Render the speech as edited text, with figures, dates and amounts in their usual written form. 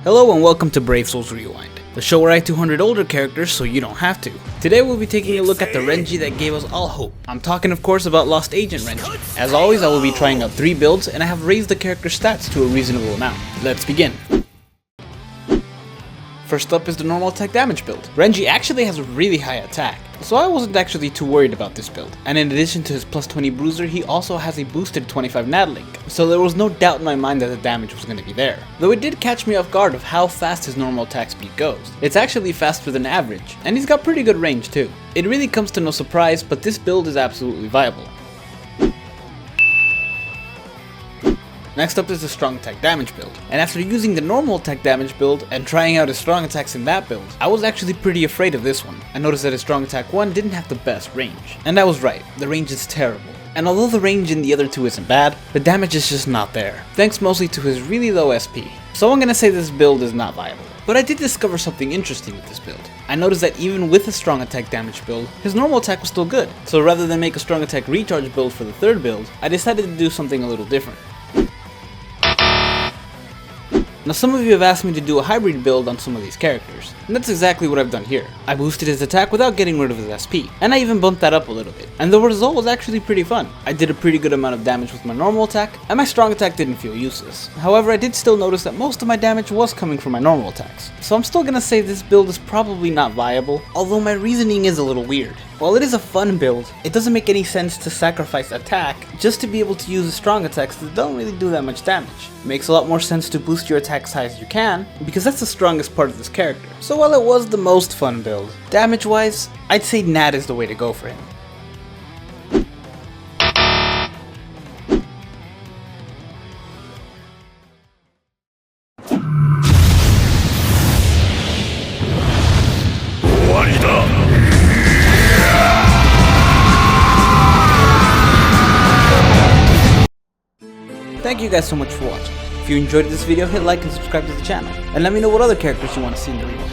Hello and welcome to Brave Souls Rewind, the show where I 200 older characters so you don't have to. Today we'll be taking a look at the Renji that gave us all hope. I'm talking of course about Lost Agent Renji. As always, I will be trying out 3 builds and I have raised the character stats to a reasonable amount. Let's begin. First up is the normal attack damage build. Renji actually has a really high attack, so I wasn't actually too worried about this build. And in addition to his plus 20 bruiser, he also has a boosted 25 nat link, so there was no doubt in my mind that the damage was going to be there. Though it did catch me off guard of how fast his normal attack speed goes. It's actually faster than average, and he's got pretty good range too. It really comes to no surprise, but this build is absolutely viable. Next up is the strong attack damage build, and after using the normal attack damage build and trying out his strong attacks in that build, I was actually pretty afraid of this one. I noticed that his strong attack 1 didn't have the best range, and I was right, the range is terrible. And although the range in the other two isn't bad, the damage is just not there, thanks mostly to his really low SP. So I'm gonna say this build is not viable. But I did discover something interesting with this build. I noticed that even with a strong attack damage build, his normal attack was still good. So rather than make a strong attack recharge build for the third build, I decided to do something a little different. Now some of you have asked me to do a hybrid build on some of these characters, and that's exactly what I've done here. I boosted his attack without getting rid of his SP, and I even bumped that up a little bit, and the result was actually pretty fun. I did a pretty good amount of damage with my normal attack, and my strong attack didn't feel useless. However, I did still notice that most of my damage was coming from my normal attacks, so I'm still gonna say this build is probably not viable, although my reasoning is a little weird. While it is a fun build, it doesn't make any sense to sacrifice attack just to be able to use the strong attacks that don't really do that much damage. It makes a lot more sense to boost your attack as high as you can, because that's the strongest part of this character. So while it was the most fun build, damage wise, I'd say Nat is the way to go for him. Thank you guys so much for watching. If you enjoyed this video, hit like and subscribe to the channel, and let me know what other characters you want to see in the rewind.